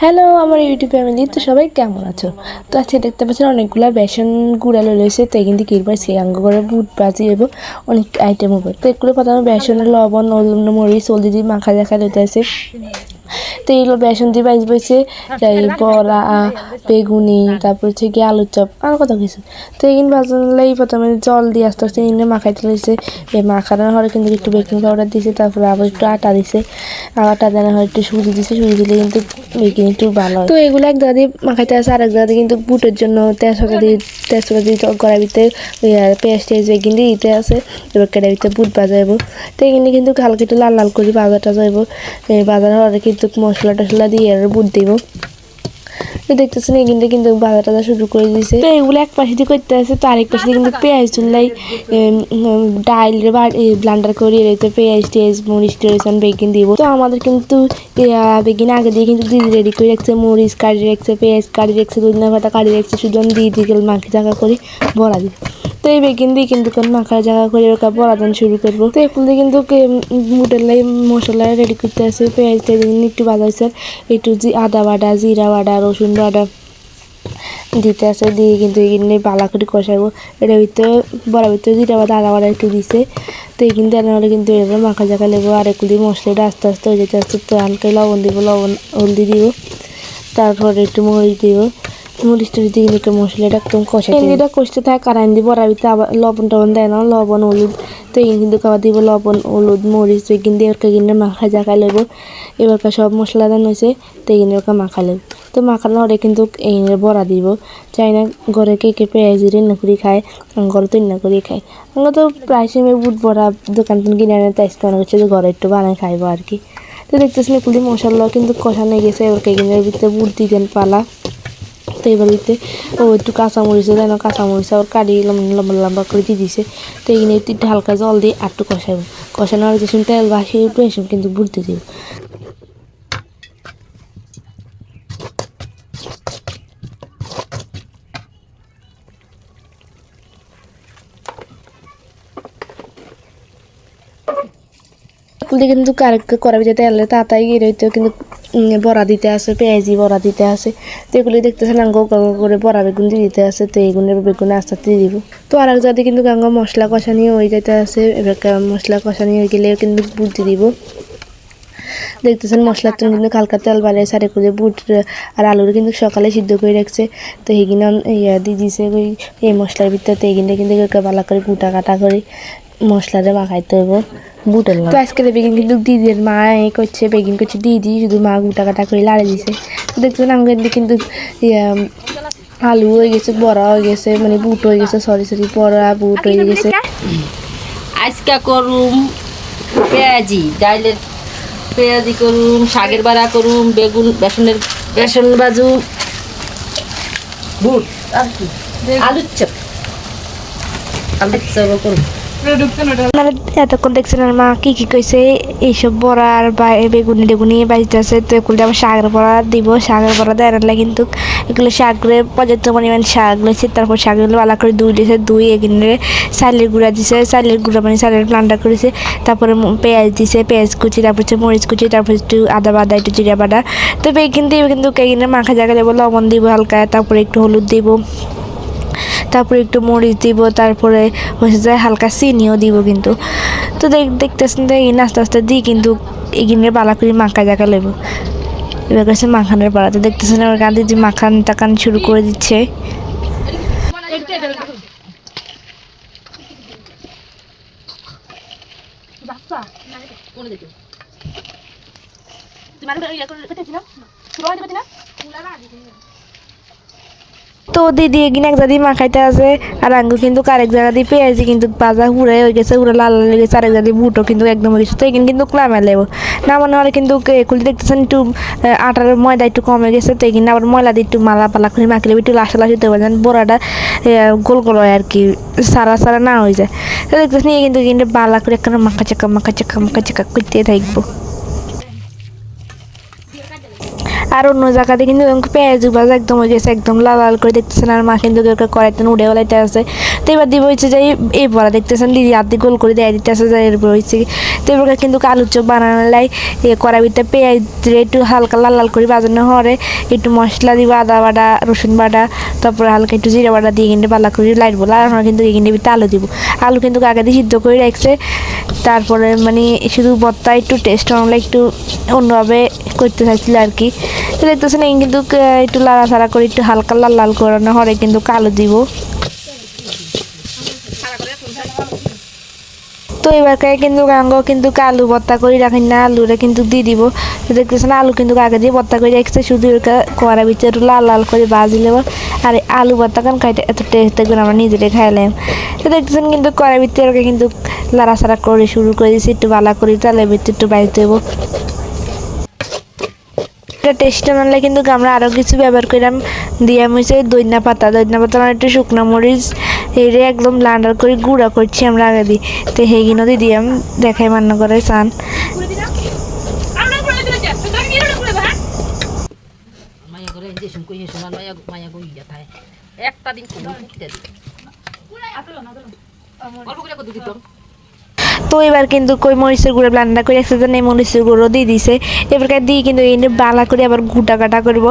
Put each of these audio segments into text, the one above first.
Hello আমার YouTube family, তো সবাই কেমন আছো? তো আজকে দেখতে পাচ্ছেন অনেকগুলো বেসন গুঁড়া লইছে, তো কিন্তু কিরবার সে আঙ্গ করে বুট ভাজি এবং অনেক আইটেম হবে। তো এগুলো প্রথমে বেসনের লবণ মরিচ হলদি দিয়ে মাখা দেখা লইতে আছে। তো এইগুলো বেসন দিয়ে বাইজ বইছে, তাই বড়া বেগুনি, তারপর হচ্ছে গিয়ে আলুর চপ আর কত কিছু। তো এইগুলো ভাজলাই প্রথমে জল দিয়ে আস্তে আস্তে এনে মাখাইতে লইছে। মাখানোর হলে কিন্তু একটু বেকিং পাউডার দিছে, তারপরে আবার একটু আটা দিছে, আটা দেওয়ার হয় একটু সুজি দিছে, সুজি দিলে কিন্তু বেকিং একটু ভালো হয়। তো এগুলো এক জায়গা দিয়ে মাখাইতে আছে, আরেক জায়গা দিয়ে কিন্তু বুটের জন্য তেজপাতা দিয়ে গড়ার ভিতরে পেঁয়াজ টেজ বেকিং দিয়ে দিতে আছে। এবার কেটে ভিতরে বুট ভাজা যাবো। তো এখানে কিন্তু হালকা একটু লাল লাল করে ভাজাটা যাইব। বাজার হলে কিন্তু মশলা টসলা দিয়ে আর বুট দিব। তো দেখতেছেন এখানটা কিন্তু বাজার টাজা শুরু করে দিয়েছে। তো এগুলো এক পাশে দিয়ে করতে আছে, তো আরেক পাশে দিয়ে কিন্তু পেঁয়াজ চুলাই ডাইল ব্লান্ডার করে এতে পেঁয়াজ টেজ মরিচ টেরেছেন বেগিন দিব। তো আমাদের কিন্তু বেগিন আগে দিয়ে কিন্তু দিদি রেডি করে রাখছে, মরিচ কাটি রাখছে, পেঁয়াজ কাটি রাখছে, ধনিয়া পাতা কাটি রাখছে, সুজন দিয়ে দিকে মাখি জায়গা করে বড়া দিব। তো এই বেগিন দিয়ে কিন্তু মাখার জায়গা করে ওটা বড়া দেন শুরু করবো। তো এগুলো দিয়ে কিন্তু মুটেলাই মশলা রেডি করতে আছে, পেঁয়াজ টেজ একটু বাজাইছে, একটু আদা বাটা, জিরা বাটা, রসুন বাটা দিতে আছে, দিয়ে কিন্তু এখানে বালা করে কষাবো। এটার ভিতরে বড়ার ভিতরে জিরা বাটা আদা বাটা একটু দিছে। তো এই কিন্তু হলে কিন্তু এবার মাখা জাখা লেবো, আর এগুলি মশলাটা আস্তে আস্তে হয়ে যেতে আসছে। তো হালকা লবণ দিব, লবণ হলদি দিব, তারপরে একটু মরিচ দিব, মরিচটা দিয়ে কিন্তু মশলাটা একদম কষাই এটা কষতে থাকে কারাইন দিব। বড়ার ভিতরে আবার লবণ টবণ দেয় না, লবণ হলুদ। তো এই কিন্তু খাওয়া দিব লবণ হলুদ মরিচ কিন্তু এরকে কিন্তু মাখা জাখা লেবো। এবারকার সব মশলা দেন হয়েছে, তো এই কিন্তু মাখা লেবো। তো মাখানো হলে কিন্তু এই বড়া দিব। চাই না ঘরে কে কে পেঁয়াজ রান্না করে খায়, ঘরে তো রান্না করে খায়। আমরা তো প্রায় সময় বুট বড়া দোকান থেকে কিনে আনে, তাই মনে করছে যে ঘরে একটু বানায় খাইবো আর কি। তো দেখতেছেন এগুলি মশলা কিন্তু কষানো গেছে, এবার কেকিনের ভিতরে বুট দিতেন পালা। তো এবার দিতে একটু কাঁচামরিচে দেয় না, কাঁচামরিচ আবার কাটি লম্বা লম্বা করে দিয়ে দিছে। তো এখানে একটু হালকা জল দিয়ে আর একটু কষাবো। কষানো আর যেসব তেল বাসি উঠবে এসব কিন্তু বুটতে দিব। কিন্তু করা ভিতরে তেলে তাতাই গিয়ে রইতেও কিন্তু বড়া দিতে আছে, পেঁয়াজি বড়া দিতে আছে। তো এগুলি দেখতেছেন আঙ্গ করে বড়া বেগুন দিয়ে দিতে আছে। তো এইগুনের বেগুন আস্তে আস্তে দিব। তো আর এক জাতি কিন্তু গাঙ্গ মশলা কষানি হয়ে যেতে আছে। এবার মশলা কষানি হয়ে গেলে কিন্তু বুট দিব। দেখতেছেন মশলার জন্য কিন্তু হালকা তেল বাড়িয়ে সারে করে বুট আর আলুর কিন্তু সকালে সিদ্ধ করে রাখছে। তো এইগুলো দিয়ে দিছে ওই এই মশলার ভিতরে। তো এইগুলো কিন্তু ভালো করে গুটা কাটা করে মশলাটা মাখাইতে হইব বুটের। তো আজকের বেগিন কিন্তু দিদির মা করছে, বেগিন করছে দিদি, শুধু মা গুটা কাটা করে লাড়ে দিছে। তো দেখছেন আমাদের কিন্তু আলু হয়ে গেছে, বড়া হয়ে গেছে, মানে বুট হয়ে গেছে, সরি বড়া বুট হয়ে গেছে। আজকা করুম পেঁয়াজি ডাইলের পেঁয়াজি করুম, শাকের বাড়া করুম, বেসন বাজু, বুট আর কি আলুর চপ করুম। এতক্ষণ দেখছেন আর মা কি কি কইছে, এইসব বড়া আর বেগুনি টেগুনি বাজিতে আছে। তো এগুলো আবার শাকের বড়া দিব, শাকের বড়া দেয় না কিন্তু এগুলো শাকগুলো পর্যাপ্ত পরিমাণ শাক লইছে, তারপর শাকগুলো ভালো করে ধুই দিয়েছে, ধুই এখানে চালের গুঁড়া দিছে, চালের গুঁড়া মানে চালের ব্লান্ডার করেছে, তারপরে পেঁয়াজ দিছে, পেঁয়াজ কুচি, তারপর হচ্ছে মরিচ কুচি, তারপর একটু আদা বাদা, একটু জিরা বাটা। তো বেগিন দিব কিন্তু এখানে মাখা জায়গা দেবো, লবণ দিব হালকা, তারপরে একটু হলুদ দিব, তারপরে একটু মরিচ দিব, তারপরে হচ্ছে যায় হালকা চিনিও দিব কিন্তু। তো দেখতেছেন তো এই আস্তে আস্তে দিই কিন্তু এগিনের বালা করে মাখা জায়গা লেবো। এবার কাছে মাখানোর পাড়াতে দেখতেছেন আমার গাঁধী যে মাখান টাকান শুরু করে দিচ্ছে। তো দিদি এগিয়ে এক জায়গা মাখাইতে আছে, আর আঙ্গুল কিন্তু আরেক জায়গা দিয়ে পেঁয়াজি কিন্তু বাজা হুড়ে হয়ে গেছে, হুড়ে লাল হয়ে গেছে, আরেক জায়গা দিয়ে বুটো কিন্তু একদম হয়ে গেছে। তো এখানে কিন্তু ক্লামে লেবো নামানো হলে কিন্তু এগুলি দেখতেছেন একটু আটার ময়দা একটু কমে গেছে। তো এখানে আবার ময়লা দিয়ে একটু মালা পালা করে মাখলে একটু লাসা লাসি হতে পারেন, বড়াটা গোল গোল হয় আর কি, সারা সারা না হয়ে যায়। তো দেখতেছেন কিন্তু বালা করে একটা মাখা চাকা করতে থাকবো। আর অন্য জায়গাতে কিন্তু পেঁয়াজ ভাজা একদম হয়ে গেছে, একদম লাল লাল করে দেখতেছেন। আর মা কিন্তু কড়াইতে উড়ে বেলাইতে আছে। তো এবার দিব হচ্ছে যে এই বড়া দেখতেছেন দিদি আদি গোল করে দেয় দিতে আছে, এরপর হচ্ছে তো এবার কিন্তু আলুর চপ বানানো লাই কড়াই ভিতরে পেঁয়াজ দিয়ে একটু হালকা লাল লাল করে বাজানো হরে একটু মশলা দিব, আদা বাটা রসুন বাটা, তারপরে হালকা একটু জিরা বাটা দিয়ে কিন্তু পাল্লা করে লাইটবো। লাগানো কিন্তু এখানে ভিতরে আলু দিব। আলু কিন্তু আগে দিয়ে সিদ্ধ করে রাখছে, তারপরে মানে শুধু ভর্তা একটু টেস্ট আমরা একটু অন্যভাবে করতে চাইছিল আর কি। তো দেখতেছেন এই কিন্তু একটু লাড়াচাড়া করে একটু হালকা লাল লাল করানো হরে কিন্তু আলু দিব। তো এবারকার কিন্তু গাঙ্গ কিন্তু আলু ভর্তা করে রাখেন না, আলুটা কিন্তু দিয়ে দিব। তো দেখতেছেন আলু কিন্তু আগে দিয়ে ভর্তা করে রাখছে, শুধু কড়ার ভিতরে একটু লাল লাল করে ভাজি নেব। আর আলু ভর্তা কারণ খাইতে এত টেস্ট দেখবেন আমরা নিজেরাই খাইলাম। তো দেখতেছেন কিন্তু কড়ার ভিতরে কিন্তু লাড়াচাড়া করে শুরু করে দিয়েছি, একটু বালা করে তালের ভিতরে একটু বাইরে দেবো। এটা টেস্ট আনলে কিন্তু আমরা আরও কিছু ব্যবহার করলাম, দিয়ে হচ্ছে দইনা পাতা একটু শুকনো মরিচ এরে একদম লান্ডার করে গুঁড়া করছি আমরা আগে দিই। তো সেইগুলো দিয়ে দিলাম, দেখাই মান্য করে চান। একটা দিন তো এবার কিন্তু কই মরিচের গুঁড়ো ব্লান্ডার করে একসাথে নেই মরিচের গুঁড়ো দিয়ে দিছে। এবার দিয়ে কিন্তু এই বালা করে আবার গুটা কাটা করবো,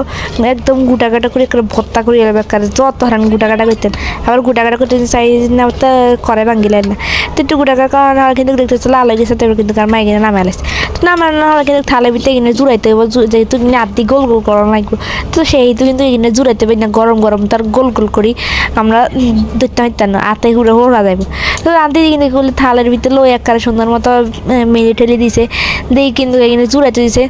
একদম গুটা কাটা করে ভর্তা করে এবার যত হারান গুটা কাটা করতেন, আবার গুটা কাটা করতে চাই না তো করে ভাঙ্গিলেন না। তো একটু গুটা কাটা কারণ কিন্তু দেখতে লাল হয়ে গেছে, তারপর কিন্তু মা এখানে নামে আলাইছে। তো নামানো হলে কিন্তু থালে ভিতরে এখানে জুড়াইতে হবে, যেহেতু আদি গোল গোল করা লাগবে। তো সেইহেতু কিন্তু এখানে জুড়াইতে হবে না, গরম গরম তার গোল গোল করি আমরা দেখতে পাইতাম না, আতে ঘুরে ওরা যাবো। তো আদি কিন্তু থালের ভিতরে লই এক সুন্দর মতো মেরে ঠেলে দিছে, দিয়ে কিন্তু এখানে জুড়াইতে দিছে।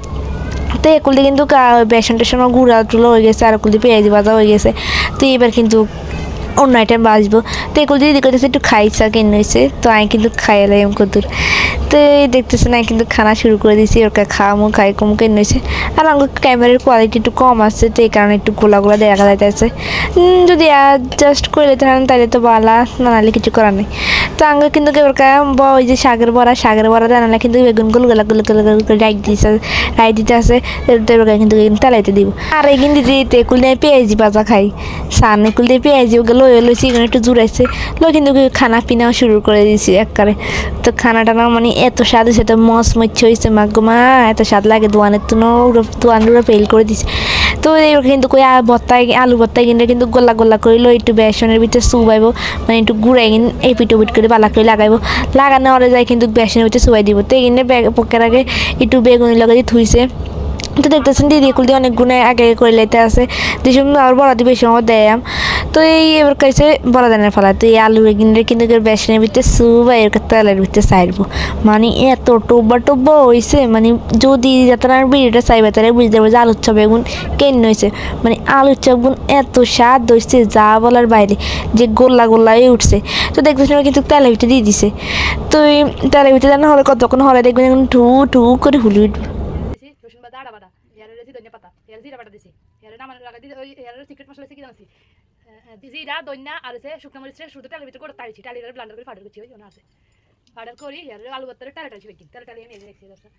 তো একুল দিয়ে কিন্তু বেসন টেসন গুঁড়া টুলো হয়ে গেছে, আর একুল দিয়ে পেঁয়াজি ভাজা হয়ে গেছে। তো এবার কিন্তু অন্য আইটেম বাজবো। তো এগুলো দিয়ে করতেছে একটু খাইছা কেন হয়েছে, তো আমি কিন্তু খাইলাম কদুর। তো এই দেখতেছে না কিন্তু খানা শুরু করে দিয়েছি, ওরকা খামো খাই কম কেন হয়েছে। আর আমার ক্যামেরার কোয়ালিটি একটু কম আসছে, তো এই কারণে একটু গোলা গোলা দেখা যাইতেছে। যদি অ্যাডজাস্ট করে দিতে পারেন তাহলে তো বালা, না নাহলে কিছু করার নেই। তো আঙ্গ কিন্তু ওরকা ওই যে শাকের বড়া জানালে কিন্তু বেগুন গুলো গোলা গুলো করে রাই দিতে আছে, কিন্তু তেলাইতে দিব। আর এই কিন্তু দিতে একুল দিয়ে পেঁয়াজি ভাজা খাই, সান একুল দিয়ে পেঁয়াজি ওগুলো লইছি এখানে একটু জুড়াইছে কিন্তু খানা পিনাও শুরু করে দিয়েছি একবারে। তো খানাটা না মানে এত স্বাদ হয়েছে, এত মচ হয়েছে মা এত স্বাদ লাগে, দোয়ানের দোয়ানগুলো ফেল করে দিছে। তো এবার কিন্তু কই আলু ভর্তায় কিন্তু গোলা গোলা করিলো, একটু বেসনের ভিতরে চুবাইব, মানে একটু গুঁড়াই কিন এই পিঠ করে বালা করে লাগাইব, লাগানো হলে যায় কিন্তু বেসনের ভিতরে চুবাই দিব। তো এখানে পকের আগে একটু বেগুনি লাগাই ধুইছে। তো দেখতেছেন দিদি এগুলো দিয়ে অনেক গুণে আগে করে লাইতে আছে, যেসব আর বড়া দিয়ে বেশি সময় দেয়। তো এই এবার কাছে বড়া দানের ফেলা, তো এই আলু এগিনে কিন্তু বেসনের ভিতরে সুবা এর তেলের ভিতরে চাইবো, মানে এত টোব্বা হয়েছে, মানে যদি যারা ভিডিওটা চাইবে তারা বুঝতে পারবে যে আলুর চপ বেগুন কেন হয়েছে। মানে আলুর চপ বেগুন এত স্বাদ হয়েছে যা বলার বাইরে, যে গোল্লা গোল্লাই উঠছে। তো দেখতেছেন কিন্তু তেলের ভিতরে দিয়ে দিছে। তো এই তেলের ভিতরে জানা হলে কতক্ষণ হলে দেখবেন এখন ঠু ঠু করে হুলি উঠবে। রসুন বাটা আদা বাটা এর দিছি ধনিয়া পাতা এর জিরা বাটা দিছি এর নামানো লাগা দিছি ওই এর সিক্রেট মশলা কি জানাছি জিরা ধনিয়া আর আছে শুকনো মরিচ শুধু তেলের ভিতরে করে তাড়িছি টালির ব্লেন্ডার করে ফাটার করছি ওই ওনা আছে ফাটার করি এর আলু ভর্তারে টালি বেকি টালি আমি এই দেখছি দর্শক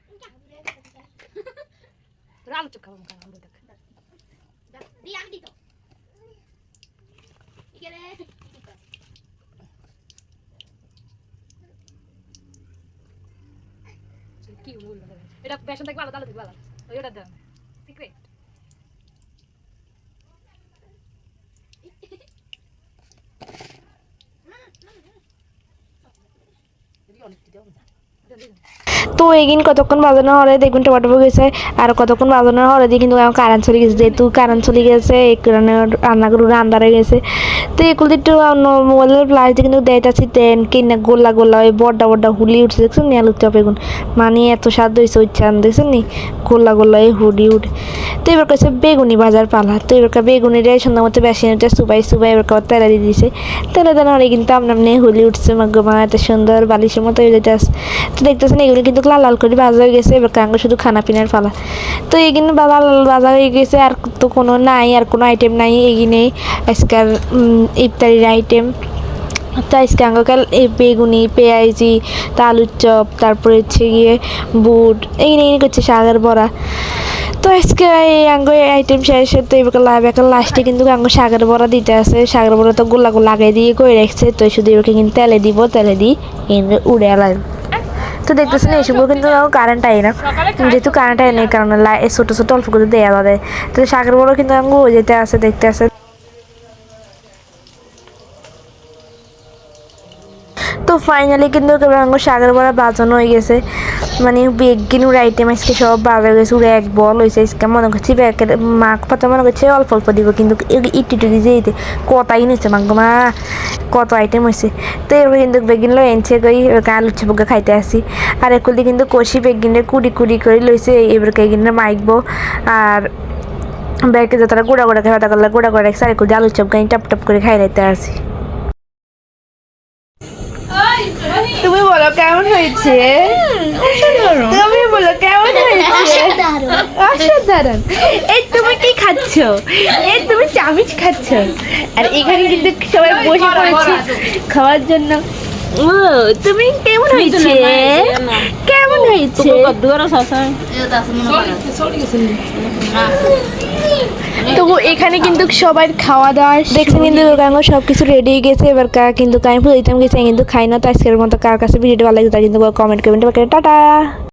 আলু চপ খাবো খাবো আমরা দেখ দি আমি দিতো ইকেরে কি বলবো এটা বেসন থেকে ভালো আলু থেকে ভালো ওইটা দাও সিক্রেট তো এগিন কতক্ষণ বাজানো হলে দেখবেন টমাটো গেছে, আর কতক্ষণ বাজানো হলে দিয়ে কিন্তু আমার কারেন্ট চলে গেছে, যেহেতু কারেন্ট চলে গেছে এই কারণে রান্নাগুলো আন্দার হয়ে গেছে। তো এগুলো একটু মোবাইলের ফ্লাশ দিয়ে কিন্তু দেখাচ্ছি দেন কিনা গোল্লা গোল্লা ওই বড্ডা হুলি উঠছে, দেখছেন নি আলুর চপ বেগুন মানে এত স্বাদ হয়েছে উচ্চারণ দেখছেন নি গোল্লা গোল্লা এই হুলি উঠে। তো এবার কাছে বেগুনি বাজার পালা, তো এবার বেগুনির সুন্দর মতো বেশি সুবাই এবার তেলে দিয়ে দিয়েছে, তেলে দেন হলে কিন্তু আপনার হুলি উঠছে মা এত সুন্দর বালিশের মতো হয়ে যেতে আসে। তো দেখতেছেন এগুলো কিন্তু লাল লাল করে ভাজা হয়ে গেছে, এবার কাঙ্গ শুধু খানা পিনার পালা। তো এগিনে লাল ভাজা হয়ে গেছে, আর তো কোনো নাই, আর কোনো আইটেম নাই এগিনে আজকাল ইফতারির আইটেম। তো আজকে আঙ্গকাল এই বেগুনি পেঁয়াজি তা আলুর চপ তারপরে হচ্ছে গিয়ে বুট এই করছে শাকের বড়া। তো আজকে এই আঙ্গ আইটেম শেষে তো এবার লাস্টে কিন্তু আঙ্গ শাকের বড়া দিতে আছে। শাকের বড়া তো গোলা লাগাই দিয়ে করে রাখছে, তো শুধু এবারকে কিন্তু তেলে দিব, তেলে দিই কিন্তু উড়ে আলাম। তো দেখতেছেন এইসবগুলো কিন্তু কারেন্ট আই না, যেহেতু কারেন্ট আই নেই কারণে ছোটো ছোটো অল্প করে দেওয়া যাবে। তো শাকের বড়া কিন্তু আঙ্গ যেতে আছে দেখতে আছে। তো ফাইনালি কিন্তু আঙ্গুর শাকের বড়া বাজানো হয়ে গেছে, মানে বেগিনুর আইটেম আজকে সব বাজা গেছে, উড়ে এক বল হয়েছে। আজকে মনে করছি ব্যাগের মাখ পাতা মনে করছে অল্প অল্প দিব, কিন্তু ইটি টুটি দিতে কতাই নিচ্ছে মাঙ্গ মা, কত আইটেম হয়েছে। তো এবার কিন্তু বেগিন লই এনছে কই আলু চিপকা খাইতে আসি। আর একুল দিয়ে কিন্তু কষি বেগিনের কুড়ি কুড়ি করে লইছে, এবার কেগিনে মাইকবো। আর ব্যাগকে যতটা গোড়া গোড়া খাওয়া করলে গোড়া গোড়া রাখছে, আর একুল দিয়ে আলু চপকা টপ টপ করে খাই রাইতে আসি। তুমি বলো কেমন হয়েছে, তুমি বলো কেমন হয়েছে। অসাধারণ। এই তুমি কি খাচ্ছ, এই তুমি চামিচ খাচ্ছ, আর এখানে কিন্তু সবাই বসে পড়েছে খাওয়ার জন্য। ও তুমি কেমন হয়েছে, কেমন হয়েছে। তবু এখানে কিন্তু সবাই খাওয়া দাওয়া দেখছেন, কিন্তু সব কিছু রেডি হয়ে গেছে। এবার কিন্তু আমি দিতাম গেছে কিন্তু খাই না। তো আজকের মতো কার কাছে ভিডিওটা ভালো লাগে তা কিন্তু কমেন্ট করবেন। টাটা।